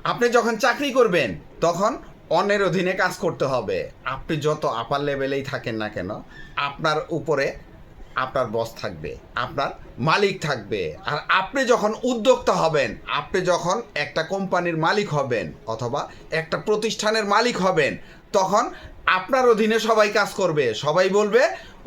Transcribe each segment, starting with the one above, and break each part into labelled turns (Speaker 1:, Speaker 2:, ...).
Speaker 1: আপনি যখন চাকরি করবেন তখন অন্যের অধীনে কাজ করতে হবে। আপনি যত আপার লেভেলেই থাকেন না কেন, আপনার উপরে আপনার বস থাকবে, আপনার মালিক থাকবে। আর আপনি যখন উদ্যোক্তা হবেন, আপনি যখন একটা কোম্পানির মালিক হবেন অথবা একটা প্রতিষ্ঠানের মালিক হবেন, তখন আপনার অধীনে সবাই কাজ করবে। সবাই বলবে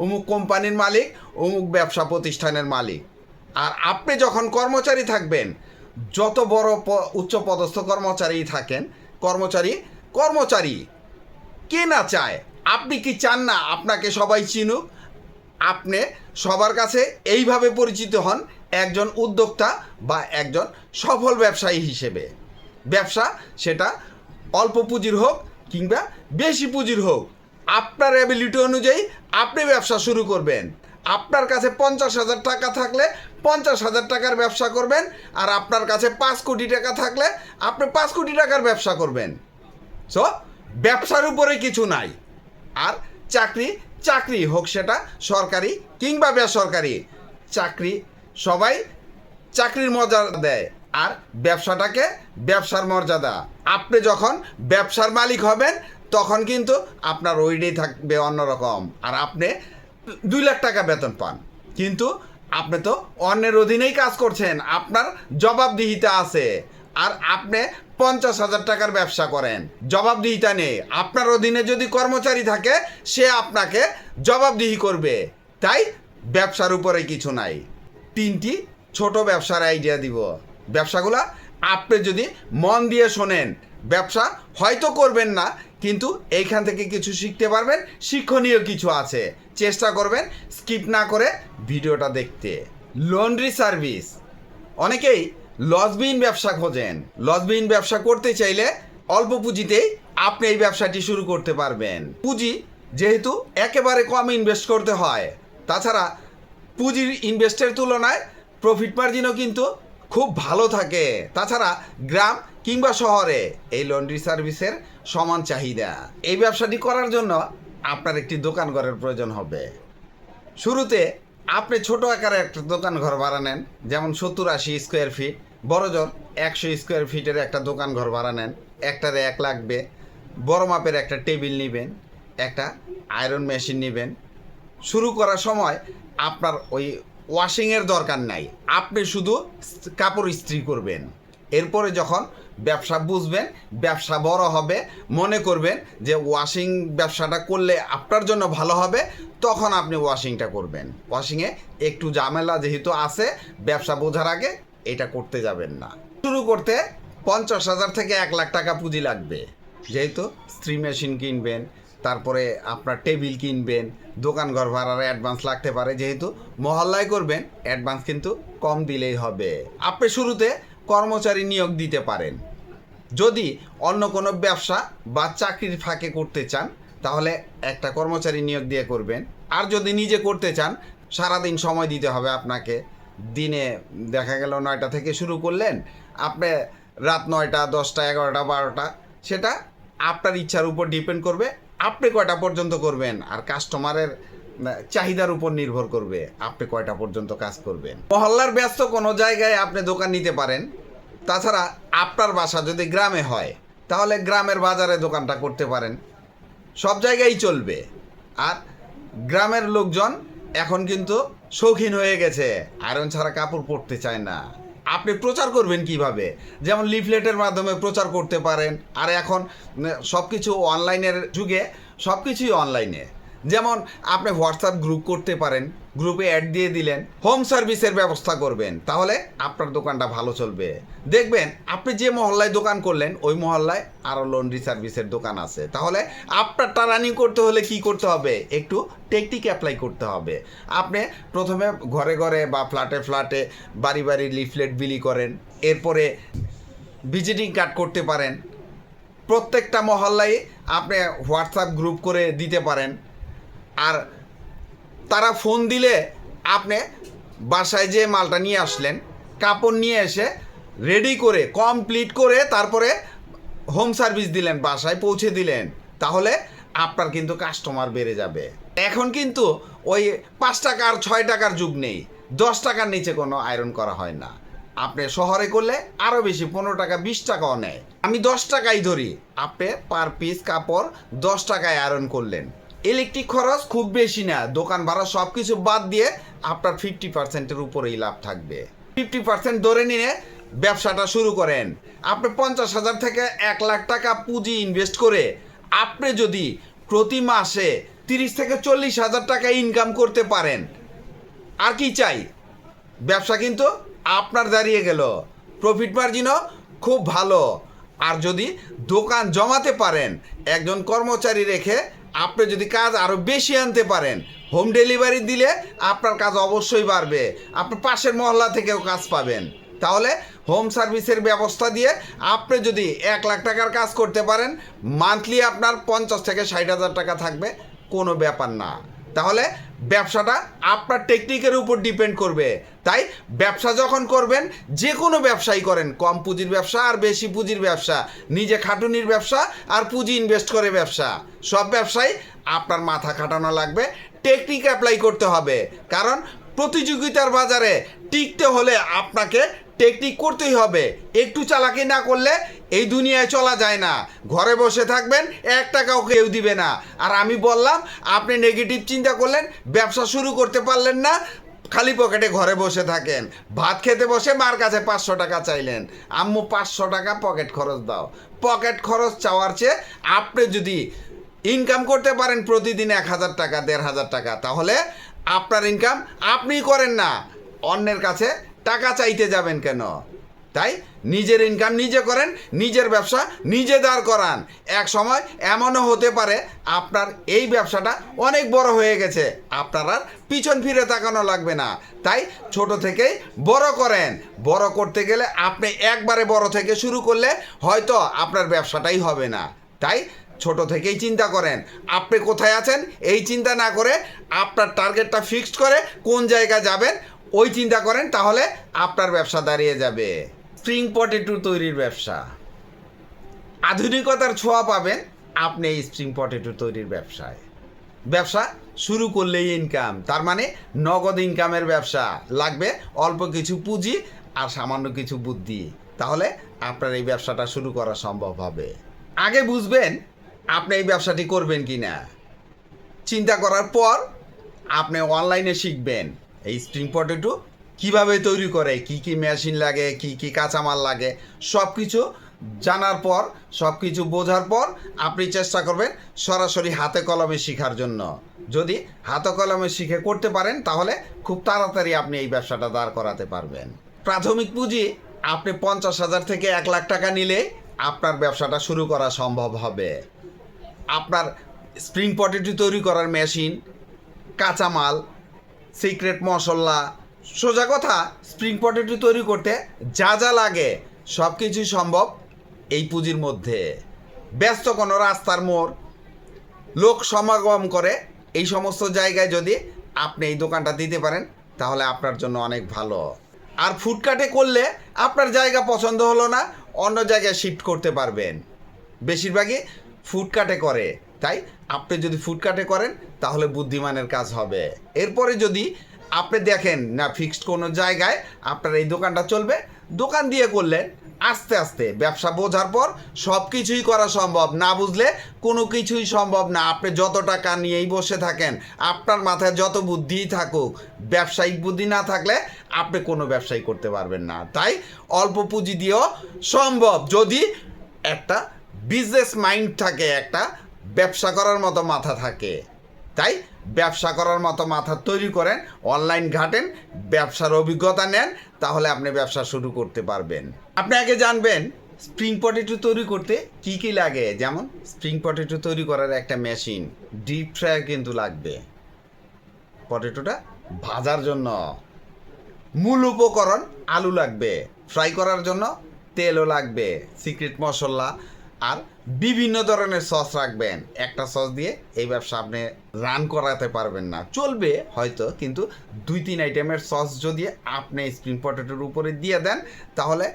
Speaker 1: অমুক কোম্পানির মালিক, অমুক ব্যবসা প্রতিষ্ঠানের মালিক। আর আপনি যখন কর্মচারী থাকবেন, যত বড় উচ্চ পদস্থ কর্মচারী থাকেন, কর্মচারী কর্মচারী কে না চায়? আপনি কি চান না আপনাকে সবাই চিনুক? আপনি সবার কাছে এইভাবে পরিচিত হন একজন উদ্যোক্তা বা একজন সফল ব্যবসায়ী হিসেবে। ব্যবসা সেটা অল্প পুঁজির হোক কিংবা বেশি পুঁজির হোক, আপনার অ্যাবিলিটি অনুযায়ী আপনি ব্যবসা শুরু করবেন। আপনার কাছে 50,000 টাকা থাকলে 50,000 টাকার ব্যবসা করবেন, আর আপনার কাছে 5 কোটি টাকা থাকলে আপনি 5 কোটি টাকার ব্যবসা করবেন। সো ব্যবসার উপরে কিছু নাই। আর চাকরি চাকরি হোক সেটা সরকারি কিংবা বেসরকারি, চাকরি সবাই চাকরির মর্যাদা দেয়, আর ব্যবসাটাকে ব্যবসার মর্যাদা। আপনি যখন ব্যবসার মালিক হবেন তখন কিন্তু আপনার ওইটাই থাকবে অন্যরকম। আর আপনি 2 লাখ টাকা বেতন পান, কিন্তু আপনি তো অন্যের অধীনেই কাজ করছেন, আপনার জবাবদিহিতা আছে। আর আপনি 50,000 টাকার ব্যবসা করেন, জবাবদিহিতা নেই। আপনার অধীনে যদি কর্মচারী থাকে, সে আপনাকে জবাবদিহি করবে। তাই ব্যবসার উপরে কিছু নাই। 3টি ছোট ব্যবসার আইডিয়া দিব। ব্যবসাগুলা আপনি যদি মন দিয়ে শোনেন, ব্যবসা হয়তো করবেন না, কিন্তু এইখান থেকে কিছু শিখতে পারবেন, শিক্ষণীয় কিছু আছে। চেষ্টা করবেন স্কিপ না করে ভিডিওটা দেখতে। Laundry service. অনেকেই লসবিহীন ব্যবসা খোঁজেন। লসবিহীন ব্যবসা করতে চাইলে অল্প পুঁজিতেই আপনি এই ব্যবসাটি শুরু করতে পারবেন। পুঁজি যেহেতু একেবারে কম ইনভেস্ট করতে হয়, তাছাড়া পুঁজির ইনভেস্টের তুলনায় প্রফিট মার্জিনও কিন্তু খুব ভালো থাকে। তাছাড়া গ্রাম কিংবা শহরে এই লন্ড্রি সার্ভিসের সমান চাহিদা। এই ব্যবসাটি করার জন্য আপনার একটি দোকান ঘরের প্রয়োজন হবে। শুরুতে আপনি ছোট আকারে একটা দোকান ঘর ভাড়া নেন, যেমন 70-80 স্কোয়ার ফিট, বড়জোর 100 স্কোয়ার ফিটের একটা দোকান ঘর ভাড়া নেন। একটা র্যাক লাগবে, বড় মাপের একটা টেবিল নেবেন, একটা আয়রন মেশিন নেবেন। শুরু করার সময় আপনার ওই ওয়াশিংয়ের দরকার নাই, আপনি শুধু কাপড় ইস্ত্রি করবেন। এরপরে যখন ব্যবসা বুঝবেন, ব্যবসা বড় হবে, মনে করবেন যে ওয়াশিং ব্যবসাটা করলে আপনার জন্য ভালো হবে, তখন আপনি ওয়াশিংটা করবেন। ওয়াশিংয়ে একটু ঝামেলা যেহেতু আছে, ব্যবসা বোঝার আগে এটা করতে যাবেন না। শুরু করতে 50,000 থেকে 1 লাখ টাকা পুঁজি লাগবে। যেহেতু স্ত্রী মেশিন কিনবেন, তারপরে আপনার টেবিল কিনবেন, দোকান ঘর ভাড়ার অ্যাডভান্স লাগতে পারে। যেহেতু মহল্লায় করবেন, অ্যাডভান্স কিন্তু কম দিলেই হবে। আপনি শুরুতে কর্মচারী নিয়োগ দিতে পারেন। যদি অন্য কোনো ব্যবসা বা চাকরির ফাঁকে করতে চান, তাহলে একটা কর্মচারী নিয়োগ দিয়ে করবেন। আর যদি নিজে করতে চান, সারাদিন সময় দিতে হবে আপনাকে। দিনে দেখা গেল 9টা থেকে শুরু করলেন, আপনি রাত 9টা, 10টা, 11টা, 12টা, সেটা আপনার ইচ্ছার উপর ডিপেন্ড করবে আপনি কয়টা পর্যন্ত করবেন। আর কাস্টমারের চাহিদার উপর নির্ভর করবে আপনি কয়টা পর্যন্ত কাজ করবেন। মহল্লার ব্যস্ত কোনো জায়গায় আপনি দোকান নিতে পারেন। তাছাড়া আপনার বাসা যদি গ্রামে হয়, তাহলে গ্রামের বাজারে দোকানটা করতে পারেন। সব জায়গায় চলবে। আর গ্রামের লোকজন এখন কিন্তু শৌখিন হয়ে গেছে, আয়রন ছাড়া কাপড় পরতে চায় না। আপনি প্রচার করবেন কিভাবে? যেমন লিফলেটের মাধ্যমে প্রচার করতে পারেন। আর এখন সব কিছু অনলাইনের যুগে, সব কিছুই অনলাইনে। যেমন আপনি হোয়াটসঅ্যাপ গ্রুপ করতে পারেন, গ্রুপে অ্যাড দিয়ে দিলেন, হোম সার্ভিসের ব্যবস্থা করবেন, তাহলে আপনার দোকানটা ভালো চলবে। দেখবেন আপনি যে মহল্লায় দোকান করলেন, ওই মহল্লায় আরও লন্ড্রি সার্ভিসের দোকান আছে। তাহলে আপনারটা রানিং করতে হলে কি করতে হবে? একটু টেকনিক অ্যাপ্লাই করতে হবে। আপনি প্রথমে ঘরে ঘরে বা ফ্ল্যাটে ফ্ল্যাটে বাড়ি বাড়ি লিফলেট বিলি করেন। এরপরে ভিজিটিং কার্ড করতে পারেন। প্রত্যেকটা মহল্লায় আপনি হোয়াটসঅ্যাপ গ্রুপ করে দিতে পারেন। আর তারা ফোন দিলে আপনি বাসায় যে মালটা নিয়ে আসলেন, কাপড় নিয়ে এসে রেডি করে কমপ্লিট করে তারপরে হোম সার্ভিস দিলেন, বাসায় পৌঁছে দিলেন, তাহলে আপনার কিন্তু কাস্টমার বেড়ে যাবে। এখন কিন্তু ওই 5 টাকার 6 টাকার যুগ নেই, 10 টাকার নিচে কোনো আয়রন করা হয় না। আপনি শহরে করলে আরও বেশি, 15 টাকা 20 টাকাও নেয়। আমি 10 টাকাই ধরি, আপনি পার পিস কাপড় 10 টাকায় আয়রন করলেন। ইলেকট্রিক খরচ খুব বেশি না, দোকান ভাড়া সব কিছু বাদ দিয়ে আপনার 50%-এর উপরেই লাভ থাকবে। 50% ধরে নিয়ে ব্যবসাটা শুরু করেন। আপনি 50,000 থেকে 1 লাখ টাকা পুঁজি ইনভেস্ট করে আপনি যদি প্রতি মাসে 30 থেকে 40,000 টাকা ইনকাম করতে পারেন, আর কি চাই? ব্যবসা কিন্তু আপনার দাঁড়িয়ে গেল, প্রফিট মার্জিনও খুব ভালো। আর যদি দোকান জমাতে পারেন, একজন কর্মচারী রেখে আপনি যদি কাজ আরও বেশি আনতে পারেন, হোম ডেলিভারি দিলে আপনার কাজ অবশ্যই বাড়বে। আপনি পাশের মহল্লা থেকেও কাজ পাবেন। তাহলে হোম সার্ভিসের ব্যবস্থা দিয়ে আপনি যদি 1 লাখ টাকার কাজ করতে পারেন, মান্থলি আপনার 50 থেকে 60,000 টাকা থাকবে, কোনো ব্যাপার না। তাহলে ব্যবসাটা আপনার টেকনিকের উপর ডিপেন্ড করবে। তাই ব্যবসা যখন করবেন, যে কোনো ব্যবসাই করেন, কম পুঁজির ব্যবসা আর বেশি পুঁজির ব্যবসা, নিজে খাটুনির ব্যবসা আর পুঁজি ইনভেস্ট করে ব্যবসা, সব ব্যবসায় আপনার মাথা খাটানো লাগবে, টেকনিক অ্যাপ্লাই করতে হবে। কারণ প্রতিযোগিতার বাজারে টিকতে হলে আপনাকে টেকনিক করতেই হবে। একটু চালাকি না করলে এই দুনিয়ায় চলা যায় না। ঘরে বসে থাকবেন, 1 টাকাও কেউ দিবে না। আর আমি বললাম, আপনি নেগেটিভ চিন্তা করলেন, ব্যবসা শুরু করতে পারলেন না, খালি পকেটে ঘরে বসে থাকেন। ভাত খেতে বসে মার কাছে 500 টাকা চাইলেন, আম্মু 500 টাকা পকেট খরচ দাও। পকেট খরচ চাওয়ার চেয়ে আপনি যদি ইনকাম করতে পারেন প্রতিদিন 1,000 টাকা, 1,500 টাকা, তাহলে আপনার ইনকাম আপনিই করেন না, অন্যের কাছে টাকা চাইতে যাবেন কেন? তাই নিজের ইনকাম নিজে করেন, নিজের ব্যবসা নিজে দাঁড় করান। এক সময় এমনও হতে পারে আপনার এই ব্যবসাটা অনেক বড় হয়ে গেছে, আপনার আর পিছন ফিরে তাকানো লাগবে না। তাই ছোট থেকেই বড় করেন। বড় করতে গেলে আপনি একবারে বড় থেকে শুরু করলে হয়তো আপনার ব্যবসাটাই হবে না। তাই ছোট থেকেই চিন্তা করেন আপনি কোথায় আছেন, এই চিন্তা না করে আপনার টার্গেটটা ফিক্সড করে কোন জায়গায় যাবেন ওই চিন্তা করেন, তাহলে আপনার ব্যবসা দাঁড়িয়ে যাবে। স্প্রিং পটেটো তৈরির ব্যবসা, আধুনিকতার ছোঁয়া পাবেন আপনি এই স্প্রিং পটেটো তৈরির ব্যবসায়। ব্যবসা শুরু করলেই ইনকাম, তার মানে নগদ ইনকামের ব্যবসা। লাগবে অল্প কিছু পুঁজি আর সামান্য কিছু বুদ্ধি, তাহলে আপনার এই ব্যবসাটা শুরু করা সম্ভব হবে। আগে বুঝবেন আপনি এই ব্যবসাটি করবেন কি না, চিন্তা করার পর আপনি অনলাইনে শিখবেন এই স্প্রিং পটেটো কীভাবে তৈরি করে, কি কি মেশিন লাগে, কি কি কাঁচামাল লাগে, সব কিছু জানার পর, সব কিছু বোঝার পর আপনি চেষ্টা করবেন সরাসরি হাতে কলমে শেখার জন্য। যদি হাতে কলমে শিখে করতে পারেন, তাহলে খুব তাড়াতাড়ি আপনি এই ব্যবসাটা দাঁড় করাতে পারবেন। প্রাথমিক পুঁজি আপনি 50,000 থেকে 1 লাখ টাকা নিলে আপনার ব্যবসাটা শুরু করা সম্ভব হবে। আপনার স্প্রিং পটেটো তৈরি করার মেশিন, কাঁচামাল, সিক্রেট মশলা, সোজা কথা স্প্রিং পটেটো তৈরি করতে যা যা লাগে সব কিছুই সম্ভব এই পুঁজির মধ্যে। ব্যস্ত কোনো রাস্তার মোড়, লোক সমাগম করে এই সমস্ত জায়গায় যদি আপনি এই দোকানটা দিতে পারেন, তাহলে আপনার জন্য অনেক ভালো। আর ফুডকার্টে করলে আপনার জায়গা পছন্দ হলো না, অন্য জায়গায় শিফট করতে পারবেন। বেশিরভাগই ফুডকার্টে করে, তাই আপনি যদি ফুডকার্টে করেন তাহলে বুদ্ধিমানের কাজ হবে। এরপরে যদি আপনি দেখেন না ফিক্সড কোনো জায়গায় আপনার এই দোকানটা চলবে, দোকান দিয়ে করলেন, আস্তে আস্তে ব্যবসা বোঝার পর সব কিছুই করা সম্ভব। না বুঝলে কোনো কিছুই সম্ভব না। আপনি যত টাকা নিয়েই বসে থাকেন, আপনার মাথায় যত বুদ্ধিই থাকুক, ব্যবসায়িক বুদ্ধি না থাকলে আপনি কোনো ব্যবসাই করতে পারবেন না। তাই অল্প পুঁজি দিয়েও সম্ভব, যদি একটা বিজনেস মাইন্ড থাকে, একটা ব্যবসা করার মতো মাথা থাকে। তাই ব্যবসা করার মতো মাথা তৈরি করেন, অনলাইন ঘাটেন, ব্যবসার অভিজ্ঞতা নেন, তাহলে আপনি ব্যবসা শুরু করতে পারবেন। আপনি আগে জানবেন স্প্রিং পটেটো তৈরি করতে কি কি লাগে। যেমন স্প্রিং পটেটো তৈরি করার একটা মেশিন, ডিপ ফ্রায়ার কিন্তু লাগবে। পটেটোটা ভাজার জন্য মূল উপকরণ আলু লাগবে, ফ্রাই করার জন্য তেলও লাগবে, সিক্রেট মশলা আর বিভিন্ন ধরনের সস রাখবেন। একটা সস দিয়ে এই ব্যবসা আপনি রান করাতে পারবেন না, চলবে হয়তো, কিন্তু 2-3 আইটেমের সস যদি আপনি স্প্রিং পটেটোর উপরে দিয়ে দেন, তাহলে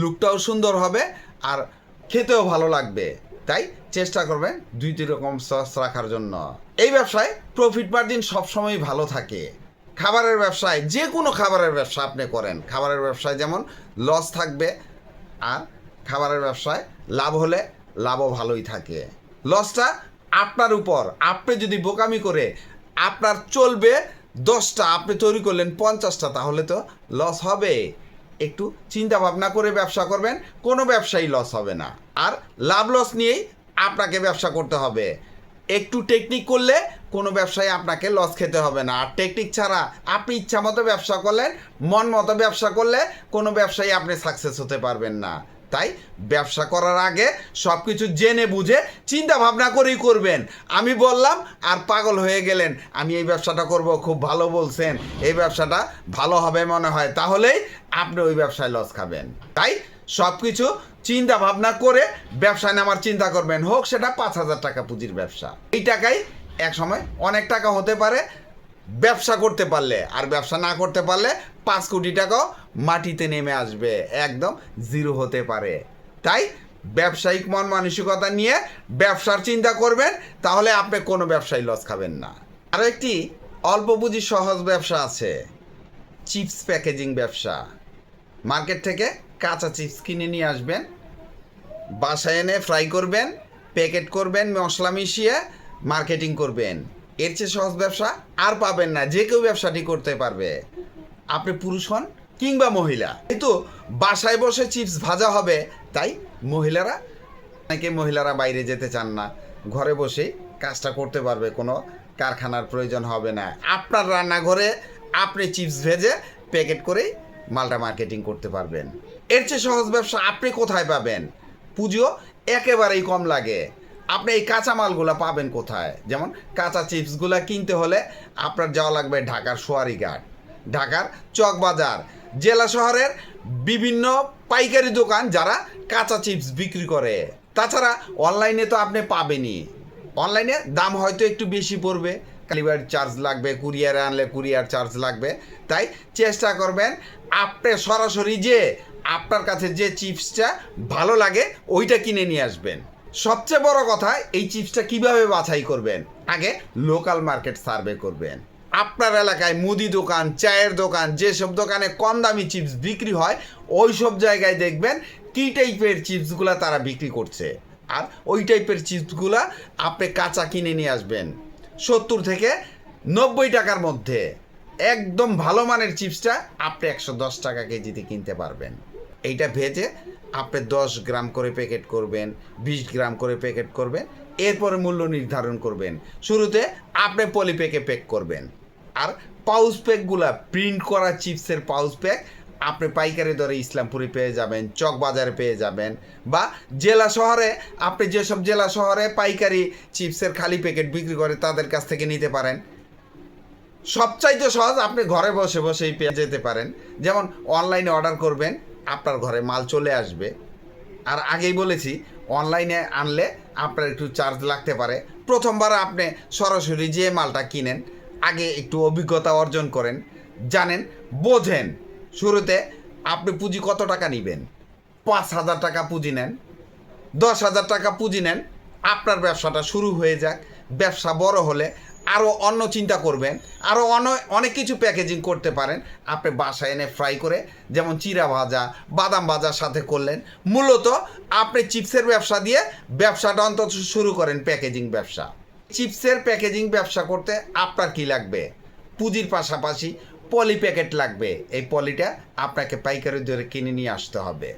Speaker 1: লুকটাও সুন্দর হবে আর খেতেও ভালো লাগবে। তাই চেষ্টা করবেন 2-3 রকম সস রাখার জন্য। এই ব্যবসায় প্রফিট মার্জিন সবসময় ভালো থাকে। খাবারের ব্যবসায় যে কোনো খাবারের ব্যবসা আপনি করেন, খাবারের ব্যবসায় যেমন লস থাকবে, আর খাবারের ব্যবসায় লাভ হলে লাভও ভালোই থাকে। লসটা আপনার উপর। আপনি যদি বোকামি করে আপনার চলবে 10টা, আপনি তৈরি করলেন 50টা, তাহলে তো লস হবে। একটু চিন্তা ভাবনা করে ব্যবসা করবেন, কোনো ব্যবসায়ী লস হবে না। আর লাভ লস নিয়েই আপনাকে ব্যবসা করতে হবে। একটু টেকনিক করলে কোনো ব্যবসায় আপনাকে লস খেতে হবে না। আর টেকনিক ছাড়া আপনি ইচ্ছা মতো ব্যবসা করলেন, মন মতো ব্যবসা করলে কোনো ব্যবসায়ী আপনি সাকসেস হতে পারবেন না। তাই ব্যবসা করার আগে সব কিছু জেনে বুঝে চিন্তা ভাবনা করেই করবেন। আমি বললাম আর পাগল হয়ে গেলেন, আমি এই ব্যবসাটা করব, খুব ভালো বলছেন, এই ব্যবসাটা ভালো হবে মনে হয়, তাহলেই আপনি ওই ব্যবসায় লস খাবেন। তাই সব কিছু চিন্তা ভাবনা করে ব্যবসায় নামার চিন্তা করবেন। হোক সেটা 5,000 টাকা পুঁজির ব্যবসা, এই টাকাই এক সময় অনেক টাকা হতে পারে ব্যবসা করতে পারলে। আর ব্যবসা না করতে পারলে 5 কোটি টাকাও মাটিতে নেমে আসবে, একদম জিরো হতে পারে। তাই ব্যবসায়িক মন মানসিকতা নিয়ে ব্যবসার চিন্তা করবেন, তাহলে আপনি কোনো ব্যবসায় লস খাবেন না। আরও একটি অল্প পুঁজি সহজ ব্যবসা আছে, চিপস প্যাকেজিং ব্যবসা। মার্কেট থেকে কাঁচা চিপস কিনে নিয়ে আসবেন, বাসায় এনে ফ্রাই করবেন, প্যাকেট করবেন, মশলা মিশিয়ে মার্কেটিং করবেন। এর চেয়ে সহজ ব্যবসা আর পাবেন না। যে কেউ ব্যবসাটি করতে পারবে, আপনি পুরুষ হন কিংবা মহিলা। কিন্তু বাসায় বসে চিপস ভাজা হবে, তাই মহিলারা বাইরে যেতে চান না, ঘরে বসেই কাজটা করতে পারবে, কোনো কারখানার প্রয়োজন হবে না। আপনার রান্নাঘরে আপনি চিপস ভেজে প্যাকেট করেই মালটা মার্কেটিং করতে পারবেন। এর চেয়ে সহজ ব্যবসা আপনি কোথায় পাবেন? পুঁজিও একেবারেই কম লাগে। আপনি এই কাঁচামালগুলো পাবেন কোথায়? যেমন কাঁচা চিপসগুলো কিনতে হলে আপনার যাওয়া লাগবে ঢাকার সোয়ারিঘাট, ঢাকার চকবাজার, জেলা শহরের বিভিন্ন পাইকারি দোকান যারা কাঁচা চিপস বিক্রি করে। তাছাড়া অনলাইনে তো আপনি পাবেনই, অনলাইনে দাম হয়তো একটু বেশি পড়বে, ডেলিভারি চার্জ লাগবে, কুরিয়ারে আনলে কুরিয়ার চার্জ লাগবে। তাই চেষ্টা করবেন আপনি সরাসরি যে আপনার কাছে যে চিপসটা ভালো লাগে ওইটা কিনে নিয়ে আসবেন। সবচেয়ে বড় কথা, এই চিপসটা কিভাবে বাছাই করবেন? আগে লোকাল মার্কেট সার্ভে করবেন। আপনার এলাকায় মুদি দোকান, চায়ের দোকান, যেসব দোকানে কম দামি চিপস বিক্রি হয়, ওই সব জায়গায় দেখবেন কী টাইপের চিপসগুলা তারা বিক্রি করছে। আর ওই টাইপের চিপসগুলা আপনি কাঁচা কিনে নিয়ে আসবেন 70 থেকে 90 টাকার মধ্যে। একদম ভালো মানের চিপসটা আপনি 110 টাকা কেজিতে কিনতে পারবেন। এইটা ভেজে আপনি 10 গ্রাম করে প্যাকেট করবেন, 20 গ্রাম করে প্যাকেট করবেন, এরপরে মূল্য নির্ধারণ করবেন। শুরুতে আপনি পলি প্যাকে প্যাক করবেন। আর পাউচ প্যাকগুলা, প্রিন্ট করা চিপসের পাউচ প্যাক আপনি পাইকারি দরে ইসলামপুরে পেয়ে যাবেন, চকবাজারে পেয়ে যাবেন, বা জেলা শহরে আপনি যেসব জেলা শহরে পাইকারি চিপসের খালি প্যাকেট বিক্রি করে তাদের কাছ থেকে নিতে পারেন। সবচাইতে সহজ, আপনি ঘরে বসে বসেই পেয়ে যেতে পারেন। যেমন অনলাইনে অর্ডার করবেন, আপনার ঘরে মাল চলে আসবে। আর আগেই বলেছি, অনলাইনে আনলে আপনার একটু চার্জ লাগতে পারে। প্রথমবার আপনি সরাসরি যে মালটা কিনেন, আগে একটু অভিজ্ঞতা অর্জন করেন, জানেন, বোঝেন। শুরুতে আপনি পুঁজি কত টাকা নেবেন? 5,000 টাকা পুঁজি নেন, 10,000 টাকা পুঁজি নেন, আপনার ব্যবসাটা শুরু হয়ে যাক। ব্যবসা বড় হলে আরও অন্য চিন্তা করবেন, আরও অনেক কিছু প্যাকেজিং করতে পারেন। আপনি বাসায় এনে ফ্রাই করে, যেমন চিরা ভাজা, বাদাম ভাজার সাথে করলেন। মূলত আপনি চিপসের ব্যবসা দিয়ে ব্যবসাটা অন্তত শুরু করেন, প্যাকেজিং ব্যবসা। চিপসের প্যাকেজিং ব্যবসা করতে আপনার কি লাগবে? পুঁজির পাশাপাশি পলি প্যাকেট লাগবে। এই পলিটা আপনাকে পাইকারি দরে কিনে নিয়ে আসতে হবে।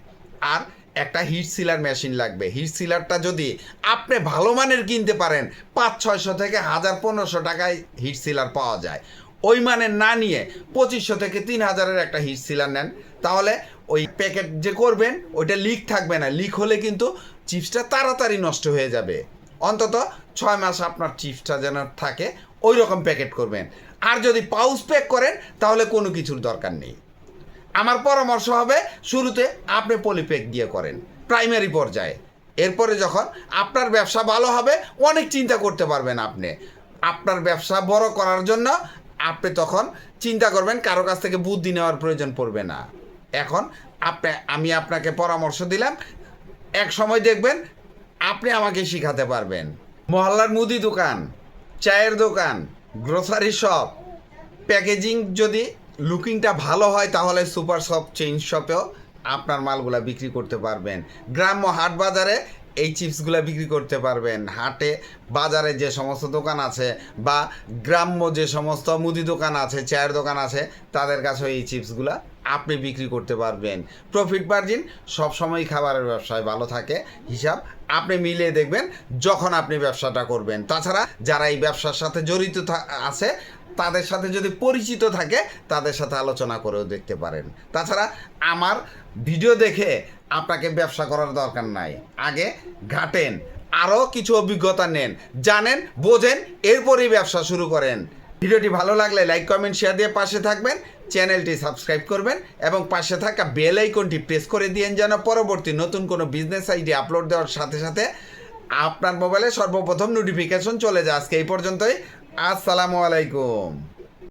Speaker 1: আর একটা হিট সিলার মেশিন লাগবে। হিট সিলারটা যদি আপনি ভালো মানের কিনতে পারেন, 500-600 থেকে 1000-1500 টাকায় হিট সিলার পাওয়া যায়। ওই মানের না নিয়ে 2500 থেকে 3000-এর একটা হিট সিলার নেন, তাহলে ওই প্যাকেট যে করবেন ওইটা লিক থাকবে না। লিক হলে কিন্তু চিপসটা তাড়াতাড়ি নষ্ট হয়ে যাবে। অন্তত 6 মাস আপনার চিপসটা যেন থাকে, ওই রকম প্যাকেট করবেন। আর যদি পাউচ প্যাক করেন তাহলে কোনো কিছুর দরকার নেই। আমার পরামর্শ হবে, শুরুতে আপনি পলিপ্যাক দিয়ে করেন প্রাইমারি পর্যায়ে। এরপরে যখন আপনার ব্যবসা ভালো হবে, অনেক চিন্তা করতে পারবেন আপনি। আপনার ব্যবসা বড় করার জন্য আপনি তখন চিন্তা করবেন, কারো কাছ থেকে বুদ্ধি নেওয়ার প্রয়োজন পড়বে না। এখন আমি আপনাকে পরামর্শ দিলাম, এক সময় দেখবেন আপনি আমাকে শিখাতে পারবেন। মহল্লার মুদি দোকান, চায়ের দোকান, গ্রোসারি শপ, প্যাকেজিং যদি লুকিংটা ভালো হয় তাহলে সুপার শপ চেইন শপেও আপনার মালগুলা বিক্রি করতে পারবেন। গ্রাম্য হাট বাজারে এই চিপসগুলো বিক্রি করতে পারবেন। হাটে বাজারে যে সমস্ত দোকান আছে বা গ্রাম্য যে সমস্ত মুদি দোকান আছে, চায়ের দোকান আছে, তাদের কাছেও এই চিপসগুলো আপনি বিক্রি করতে পারবেন। প্রফিট মার্জিন সবসময় খাবারের ব্যবসায় ভালো থাকে, হিসাব আপনি মিলিয়ে দেখবেন যখন আপনি ব্যবসাটা করবেন। তাছাড়া যারা এই ব্যবসার সাথে জড়িত আছে তাদের সাথে যদি পরিচিত থাকে তাদের সাথে আলোচনা করেও দেখতে পারেন। তাছাড়া আমার ভিডিও দেখে আপনাকে ব্যবসা করার দরকার নাই, আগে ঘাটেন, আরও কিছু অভিজ্ঞতা নেন, জানেন, বোঝেন, এরপরই ব্যবসা শুরু করেন। ভিডিওটি ভালো লাগলে লাইক কমেন্ট শেয়ার দিয়ে পাশে থাকবেন, চ্যানেলটি সাবস্ক্রাইব করবেন এবং পাশে থাকা বেল আইকনটি প্রেস করে দিয়েন যেন পরবর্তী নতুন কোনো বিজনেস আইডিয়া আপলোড দেওয়ার সাথে সাথে আপনার মোবাইলে সর্বপ্রথম নোটিফিকেশন চলে যায়। আজকে এই পর্যন্তই। আসসালামু আলাইকুম।